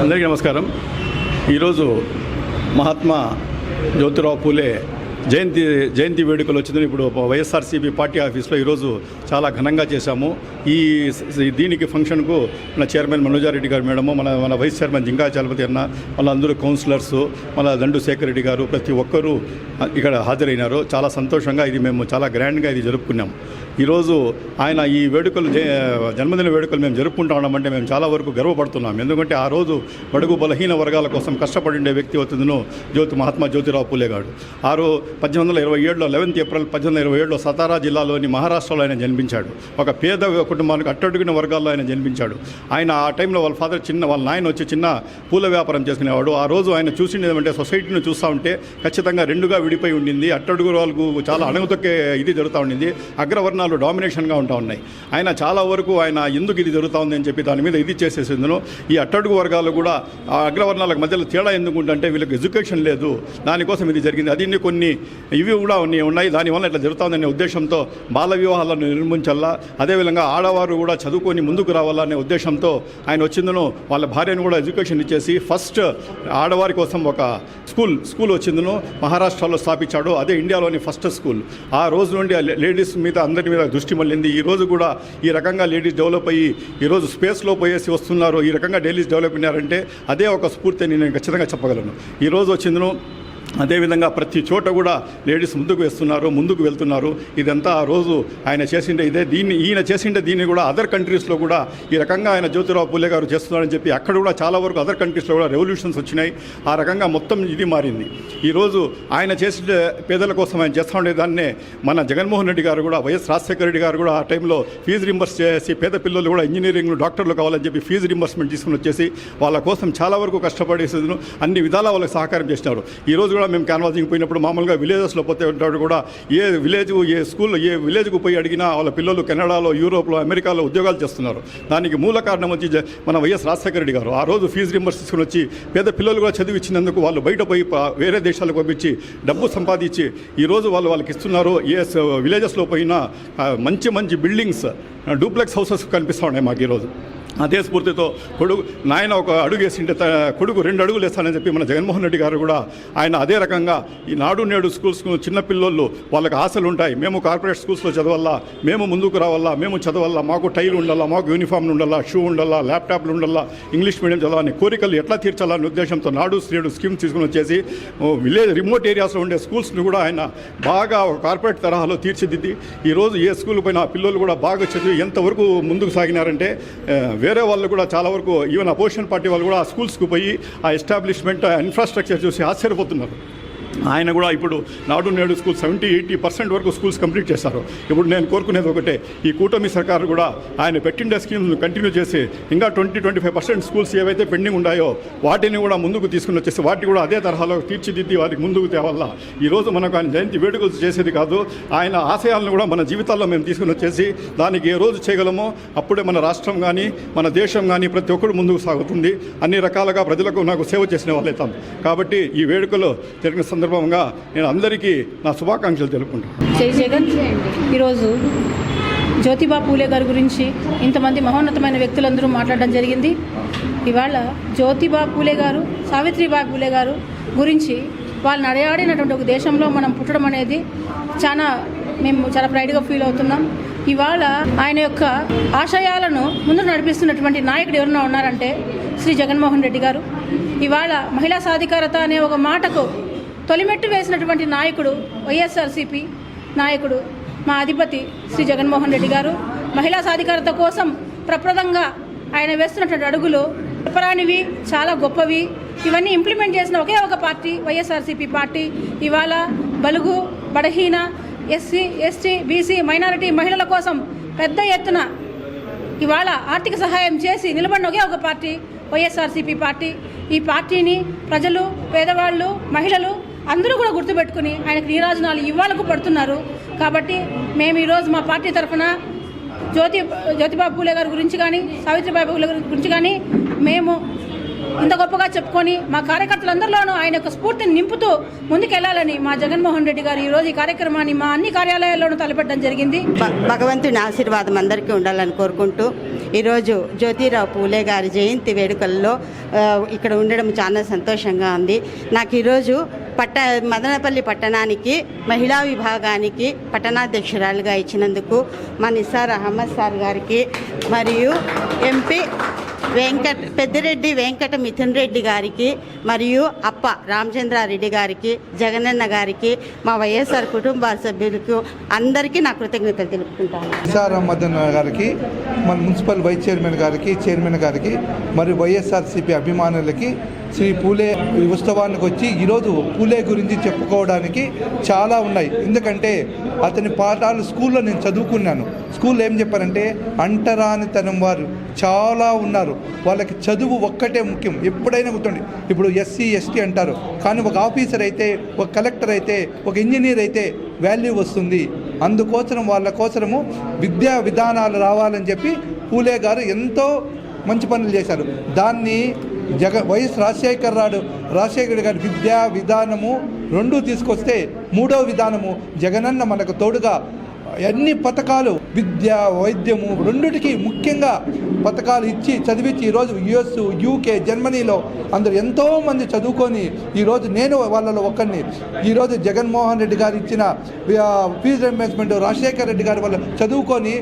అందరికీ నమస్కారం. ఈరోజు మహాత్మా జ్యోతిరావు పూలే జయంతి వేడుకలు వచ్చింది. ఇప్పుడు వైఎస్ఆర్సీపీ పార్టీ ఆఫీస్లో ఈరోజు చాలా ఘనంగా చేశాము. దీనికి ఫంక్షన్కు మన చైర్మన్ మనోజారెడ్డి గారు మేడము, మన వైస్ చైర్మన్ జింకా చలపతి అన్న, మన అందరూ కౌన్సిలర్స్, మన దండు శేఖర్ రెడ్డి గారు, ప్రతి ఒక్కరూ ఇక్కడ హాజరైనారు. చాలా సంతోషంగా మేము చాలా గ్రాండ్గా ఇది జరుపుకున్నాం. ఈరోజు ఆయన ఈ వేడుకలు జన్మదిన వేడుకలు మేము జరుపుకుంటా ఉన్నామంటే మేము చాలా వరకు గర్వపడుతున్నాం. ఎందుకంటే ఆ రోజు బడుగు బలహీన వర్గాల కోసం కష్టపడిండే వ్యక్తి అవుతుందో మహాత్మా జ్యోతిరావు పూలే గారు. 1827లో 11 ఏప్రిల్ 1827లో సతారా జిల్లాలోని మహారాష్ట్రలో ఆయన జన్మించాడు. ఒక పేద కుటుంబానికి అట్టడుగిన వర్గాల్లో ఆయన జన్మించాడు. ఆయన ఆ టైంలో వాళ్ళ ఫాదర్ వాళ్ళ నాయన వచ్చి చిన్న పూల వ్యాపారం చేసుకునేవాడు. ఆ రోజు ఆయన చూసింది ఏమంటే సొసైటీని చూస్తూ ఉంటే ఖచ్చితంగా రెండుగా విడిపోయి ఉండింది. అట్టడుగు వాళ్ళకు చాలా అణుగుతొక్కే ఇది జరుగుతూ ఉండింది. అగ్రవర్ణాలు డామినేషన్గా ఉంటా ఉన్నాయి. ఆయన చాలా వరకు ఆయన ఎందుకు ఇది జరుగుతూ ఉంది అని చెప్పి దాని మీద ఇది చేసేసిందును. ఈ అట్టడుగు వర్గాలు కూడా ఆ అగ్రవర్ణాలకు మధ్యలో తేడా ఎందుకు ఉంటే వీళ్ళకి ఎడ్యుకేషన్ లేదు, దానికోసం ఇది జరిగింది. అది కొన్ని ఇవి కూడా ఉన్నాయి. దానివల్ల ఇట్లా జరుగుతుందనే ఉద్దేశంతో బాల వివాహాలను నిర్మించాలా, అదేవిధంగా ఆడవారు కూడా చదువుకొని ముందుకు రావాలనే ఉద్దేశంతో ఆయన వచ్చిందను. వాళ్ళ భార్యను కూడా ఎడ్యుకేషన్ ఇచ్చేసి ఫస్ట్ ఆడవారి కోసం ఒక స్కూల్ వచ్చిందను మహారాష్ట్రలో స్థాపించాడు. అదే ఇండియాలోని ఫస్ట్ స్కూల్. ఆ రోజు నుండి లేడీస్ మీద అందరి మీద దృష్టి మళ్ళింది. ఈ రోజు కూడా ఈ రకంగా లేడీస్ డెవలప్ అయ్యి ఈరోజు స్పేస్లో పోయేసి వస్తున్నారు. ఈ రకంగా లేడీస్ డెవలప్ అయినారంటే అదే ఒక స్ఫూర్తి అని నేను ఖచ్చితంగా చెప్పగలను. ఈరోజు వచ్చిందను. అదేవిధంగా ప్రతి చోట కూడా లేడీస్ ముందుకు వెళ్తున్నారు. ఇదంతా ఆ రోజు ఆయన చేసిండే ఇదే. ఈయన చేసిండే దీన్ని కూడా అదర్ కంట్రీస్లో కూడా ఈ రకంగా ఆయన జ్యోతిరావు పూలే గారు చేస్తున్నారని చెప్పి అక్కడ కూడా చాలా వరకు అదర్ కంట్రీస్లో కూడా రెవల్యూషన్స్ వచ్చినాయి. ఆ రకంగా మొత్తం ఇది మారింది. ఈరోజు ఆయన చేసే పేదల కోసం ఆయన చేస్తూ ఉండేదాన్నే మన జగన్మోహన్ రెడ్డి గారు కూడా, వైఎస్ రాజశేఖర రెడ్డి గారు కూడా ఆ టైంలో ఫీజు రింబర్స్ చేసి పేద పిల్లలు కూడా ఇంజనీరింగ్ డాక్టర్లు కావాలని చెప్పి ఫీజు రింబర్స్మెంట్ తీసుకుని వచ్చేసి వాళ్ళ కోసం చాలా వరకు కష్టపడేసేది అన్ని విధాలా వాళ్ళకి సహకారం చేసినారు. ఈరోజు కూడా మేము క్యాన్వాసింగ్ పోయినప్పుడు మామూలుగా విలేజెస్లో పోతే ఉంటాడు కూడా ఏ విలేజ్కు పోయి అడిగినా వాళ్ళ పిల్లలు కెనడాలో, యూరోప్లో, అమెరికాలో ఉద్యోగాలు చేస్తున్నారు. దానికి మూల కారణం వచ్చి మన వైఎస్ రాజశేఖర రెడ్డి గారు. ఆ రోజు ఫీజు రింబర్స్ తీసుకుని వచ్చి పేద పిల్లలు కూడా చదివించినందుకు వాళ్ళు బయట పోయి వేరే దేశాలకు పంపించి డబ్బు సంపాదించి ఈరోజు వాళ్ళకి ఇస్తున్నారు. విలేజెస్లో పోయినా మంచి బిల్డింగ్స్, డూప్లెక్స్ హౌసెస్ కనిపిస్తూ ఉన్నాయి మాకు ఈరోజు. అదే స్ఫూర్తితో నాయన ఒక అడుగు వేసింటే కొడుకు 2 అడుగులు వేస్తానని చెప్పి మన జగన్మోహన్ రెడ్డి గారు కూడా ఆయన అదే రకంగా ఈ నాడు నేడు స్కూల్స్ చిన్న పిల్లలు వాళ్ళకి ఆశలు ఉంటాయి. మేము కార్పొరేట్ స్కూల్స్లో చదవాలా, మేము ముందుకు రావాలా, మేము చదవాలా, మాకు టైల్ ఉండాలా, మాకు యూనిఫామ్లు ఉండాలా, షూ ఉండాలా, ల్యాప్టాప్లు ఉండాలా, ఇంగ్లీష్ మీడియం చదవాలని కోరికలు ఎట్లా తీర్చాలనే ఉద్దేశంతో నాడు నేడు స్కీమ్ తీసుకుని వచ్చేసి రిమోట్ ఏరియాస్లో ఉండే స్కూల్స్ని కూడా ఆయన బాగా ఒక కార్పొరేట్ తరహాలో తీర్చిదిద్ది ఈరోజు ఏ స్కూల్ పైన పిల్లలు కూడా బాగా చదివి ఎంతవరకు ముందుకు సాగినారంటే వేరే వాళ్ళు కూడా చాలా వరకు ఈవెన్ అపోజిషన్ పార్టీ వాళ్ళు కూడా ఆ స్కూల్స్కి పోయి ఆ ఎస్టాబ్లిష్మెంట్ ఇన్ఫ్రాస్ట్రక్చర్ చూసి ఆశ్చర్యపోతున్నారు. ఆయన కూడా ఇప్పుడు నాడు నేడు స్కూల్ 70-80% వరకు స్కూల్స్ కంప్లీట్ చేశారు. ఇప్పుడు నేను కోరుకునేది ఒకటే, ఈ కూటమి సర్కారు కూడా ఆయన పెట్టిండే స్కీమ్స్ కంటిన్యూ చేసి ఇంకా 20-25% స్కూల్స్ ఏవైతే పెండింగ్ ఉన్నాయో వాటిని కూడా ముందుకు తీసుకుని వచ్చేసి వాటిని కూడా అదే తరహాలో తీర్చిదిద్ది వారికి ముందుకు తేవాలా. ఈరోజు మనకు ఆయన జయంతి వేడుకలు చేసేది కాదు, ఆయన ఆశయాలను కూడా మన జీవితాల్లో మేము తీసుకుని వచ్చేసి దానికి ఏ రోజు చేయగలమో అప్పుడే మన రాష్ట్రం కానీ మన దేశం కానీ ప్రతి ఒక్కరు ముందుకు సాగుతుంది. అన్ని రకాలుగా ప్రజలకు నాకు సేవ చేసిన వాళ్ళైతాం. కాబట్టి ఈ వేడుకలో జరిగిన సందర్భంగా నేను అందరికీ నా శుభాకాంక్షలు తెలుపుకుంటాను. జై జగన్. ఈరోజు జ్యోతిబా పూలే గారి గురించి ఇంతమంది మహోన్నతమైన వ్యక్తులందరూ మాట్లాడడం జరిగింది. ఇవాళ జ్యోతిబా పూలే గారు, సావిత్రిబాయి పూలే గారు గురించి వాళ్ళని అడయాడినటువంటి ఒక దేశంలో మనం పుట్టడం అనేది మేము చాలా ప్రైడ్గా ఫీల్ అవుతున్నాం. ఇవాళ ఆయన యొక్క ఆశయాలను ముందుకు నడిపిస్తున్నటువంటి నాయకుడు ఎవరన్నా ఉన్నారంటే శ్రీ జగన్మోహన్ రెడ్డి గారు. ఇవాళ మహిళా సాధికారత అనే ఒక మాటకు తొలిమెట్టు వేసినటువంటి నాయకుడు వైఎస్ఆర్సీపీ నాయకుడు మా అధిపతి శ్రీ జగన్మోహన్ రెడ్డి గారు. మహిళా సాధికారత కోసం ప్రప్రదంగా ఆయన వేస్తున్నటువంటి అడుగులు చెప్పరానివి, చాలా గొప్పవి. ఇవన్నీ ఇంప్లిమెంట్ చేసిన ఒకే ఒక పార్టీ వైఎస్ఆర్సీపీ పార్టీ. ఇవాళ బలుగు, బలహీన, ఎస్సీ, ఎస్టీ, బీసీ, మైనారిటీ మహిళల కోసం పెద్ద ఎత్తున ఇవాళ ఆర్థిక సహాయం చేసి నిలబడిన ఒకే ఒక పార్టీ వైఎస్ఆర్సీపీ పార్టీ. ఈ పార్టీని ప్రజలు, పేదవాళ్ళు, మహిళలు అందరూ కూడా గుర్తుపెట్టుకుని ఆయనకు నీరాజనాలు ఇవ్వాలకు పడుతున్నారు. కాబట్టి మేము ఈరోజు మా పార్టీ తరఫున జ్యోతిబా పూలే గారి గురించి కానీ, సావిత్రిబాయి పూలే గారి గురించి కానీ మేము ఇంత గొప్పగా చెప్పుకొని మా కార్యకర్తలందరిలోనూ ఆయన యొక్క స్ఫూర్తిని నింపుతూ ముందుకెళ్లాలని మా జగన్మోహన్ రెడ్డి గారు ఈరోజు ఈ కార్యక్రమాన్ని మా అన్ని కార్యాలయాల్లోనూ తలపెట్టడం జరిగింది. భగవంతుని ఆశీర్వాదం అందరికీ ఉండాలని కోరుకుంటూ ఈరోజు జ్యోతిరావు పూలే గారి జయంతి వేడుకల్లో ఇక్కడ ఉండడం చాలా సంతోషంగా ఉంది. నాకు ఈరోజు మదనపల్లి పట్టణానికి మహిళా విభాగానికి పట్టణాధ్యక్షురాలుగా ఇచ్చినందుకు మా నిసార్ అహ్మద్ సార్ గారికి మరియు ఎంపీ పెద్దిరెడ్డి వెంకట మిథున్ రెడ్డి గారికి మరియు అప్ప రామచంద్రారెడ్డి గారికి జగనన్న గారికి మా వైఎస్ఆర్ కుటుంబ సభ్యులకు అందరికీ నా కృతజ్ఞతలు తెలుపుకుంటాను. నిసార్ అహ్మద్ గారికి, మన మున్సిపల్ వైస్ చైర్మన్ గారికి, చైర్మన్ గారికి మరియు వైఎస్ఆర్సీపీ అభిమానులకి శ్రీ పూలే ఉత్సవానికి వచ్చి ఈరోజు పూలే గురించి చెప్పుకోవడానికి చాలా ఉన్నాయి. ఎందుకంటే అతని పాఠాలు స్కూల్లో నేను చదువుకున్నాను. స్కూల్లో ఏం చెప్పారంటే అంటరానితనం వారు చాలా ఉన్నారు, వాళ్ళకి చదువు ఒక్కటే ముఖ్యం. ఎప్పుడైనా గుర్తుండి, ఇప్పుడు ఎస్సీ ఎస్టీ అంటారు, కానీ ఒక ఆఫీసర్ అయితే, ఒక కలెక్టర్ అయితే, ఒక ఇంజనీర్ అయితే వాల్యూ వస్తుంది. అందుకోసం వాళ్ళ కోసము విద్యా విధానాలు రావాలని చెప్పి పూలే గారు ఎంతో మంచి పనులు చేశారు. దాన్ని వైఎస్ రాజశేఖర్ గారి విద్యా విధానము రెండూ తీసుకొస్తే మూడో విధానము జగనన్న మనకు తోడుగా అన్ని పథకాలు విద్య వైద్యము రెండుటికి ముఖ్యంగా పథకాలు ఇచ్చి చదివించి ఈరోజు యుఎస్ యూకే జర్మనీలో అందరూ ఎంతోమంది చదువుకొని ఈరోజు నేను వాళ్ళలో ఒక్కరిని. ఈరోజు జగన్మోహన్ రెడ్డి గారు ఇచ్చిన ఫీజు రింబర్స్మెంట్ రాజశేఖర్ రెడ్డి గారి వల్ల చదువుకొని